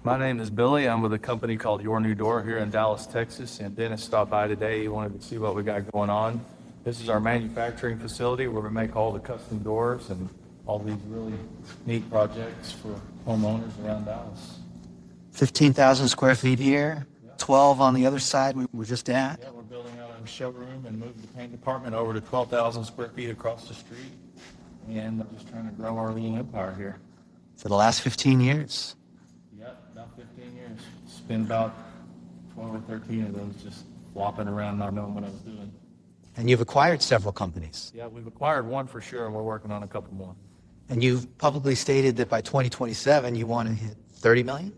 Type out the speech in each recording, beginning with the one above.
My name is Billy. I'm with a company called Your New Door here in Dallas, Texas. And Dennis stopped by today. He wanted to see what we got going on. This is our manufacturing facility where we make all the custom doors and all these really neat projects for homeowners around Dallas. 15,000 square feet here, 12 on the other side we were just at. Yeah, we're building out our showroom and moving the paint department over to 12,000 square feet across the street. And we're just trying to grow our little empire here. For the last 15 years. Yep, about 15 years. It's been about 12 or 13 of those just flopping around not knowing what I was doing. And you've acquired several companies. Yeah, we've acquired one for sure, and we're working on a couple more. And you've publicly stated that by 2027 you want to hit 30 million?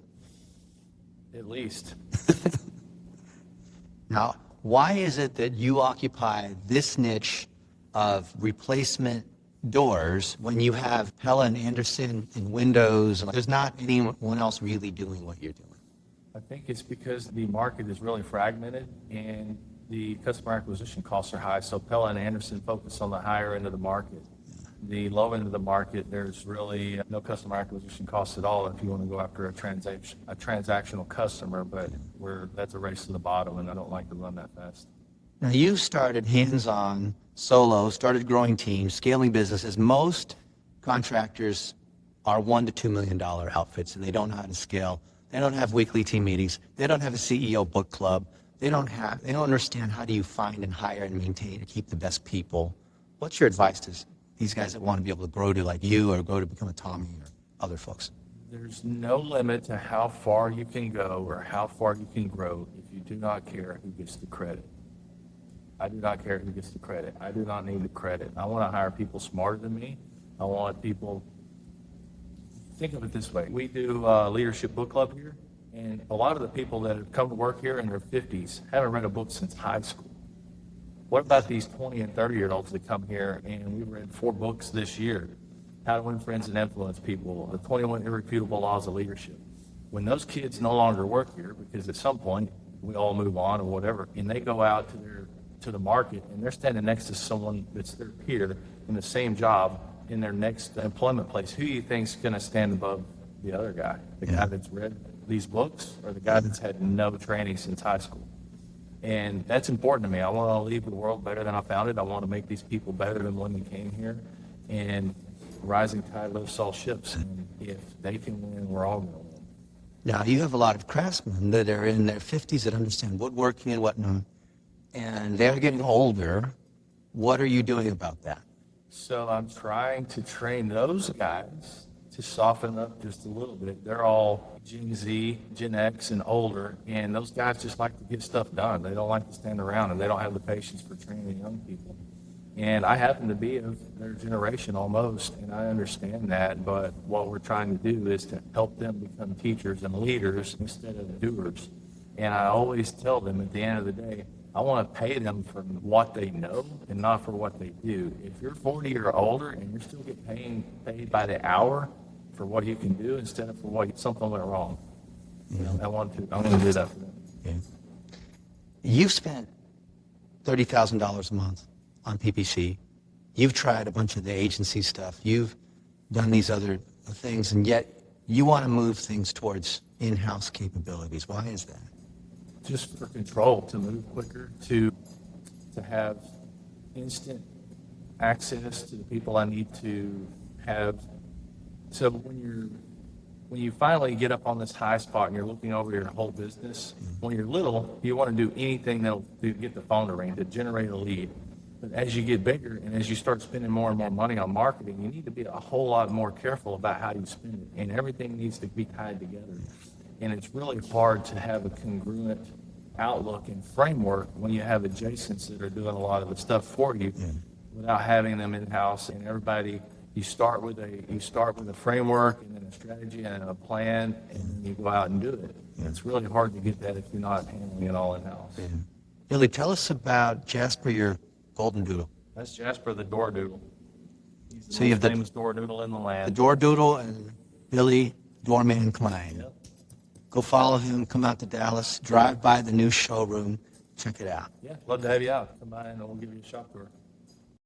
At least. Now, why is it that you occupy this niche of replacement doors when you have Helen Anderson in windows? There's not anyone else really doing what you're doing. I think it's because the market is really fragmented and the customer acquisition costs are high. So Pella and Anderson focus on the higher end of the market. The low end of the market, there's really no customer acquisition costs at all if you want to go after a transactional customer, but that's a race to the bottom, and I don't like to run that fast. Now, you started hands-on, solo, started growing teams, scaling businesses. Most contractors are $1 to $2 million outfits, and they don't know how to scale. They don't have weekly team meetings. They don't have a CEO book club. They don't understand how do you find and hire and maintain and keep the best people. What's your advice to these guys that want to be able to grow to like you or grow to become a Tommy or other folks? There's no limit to how far you can go or how far you can grow if you do not care who gets the credit. I do not care who gets the credit. I do not need the credit. I want to hire people smarter than me. I want people, think of it this way. We do a leadership book club here, and a lot of the people that have come to work here in their 50s haven't read a book since high school. What about these 20 and 30-year-olds that come here, and we read 4 books this year, How to Win Friends and Influence People, the 21 Irrefutable Laws of Leadership. When those kids no longer work here, because at some point we all move on or whatever, and they go out to the market, and they're standing next to someone that's their peer in the same job in their next employment place, who do you think's going to stand above the other guy? The guy that's read these books or the guy that's had no training since high school? And that's important to me. I want to leave the world better than I found it. I want to make these people better than when they came here. And rising tide lifts all ships. And if they can win, we're all going to win. Now, you have a lot of craftsmen that are in their 50s that understand woodworking and whatnot, and they're getting older. What are you doing about that? So I'm trying to train those guys to soften up just a little bit. They're all Gen Z, Gen X, and older, and those guys just like to get stuff done. They don't like to stand around, and they don't have the patience for training young people. And I happen to be of their generation almost, and I understand that, but what we're trying to do is to help them become teachers and leaders instead of doers. And I always tell them at the end of the day, I want to pay them for what they know and not for what they do. If you're 40 or older and you're still getting paid by the hour for what you can do instead of for what something went wrong, I'm going to do that for them. Yeah. You've spent $30,000 a month on PPC. You've tried a bunch of the agency stuff. You've done these other things, and yet you want to move things towards in-house capabilities. Why is that? Just for control, to move quicker, to have instant access to the people I need to have. So when you finally get up on this high spot and you're looking over your whole business, when you're little, you want to do anything that'll get the phone to ring, to generate a lead. But as you get bigger and as you start spending more and more money on marketing, you need to be a whole lot more careful about how you spend it. And everything needs to be tied together. And it's really hard to have a congruent outlook and framework when you have adjacents that are doing a lot of the stuff for you without having them in-house. And everybody, you start with a framework and then a strategy and a plan, and then you go out and do it. And it's really hard to get that if you're not handling it all in-house. Yeah. Billy, tell us about Jasper, your golden doodle. That's Jasper the door doodle. He's the So you have the famous door doodle in the land. The door doodle and Billy Doorman Cline. Yep. Go follow him, come out to Dallas, drive by the new showroom, check it out. Yeah, love to have you out. Come by and we'll give you a shop tour.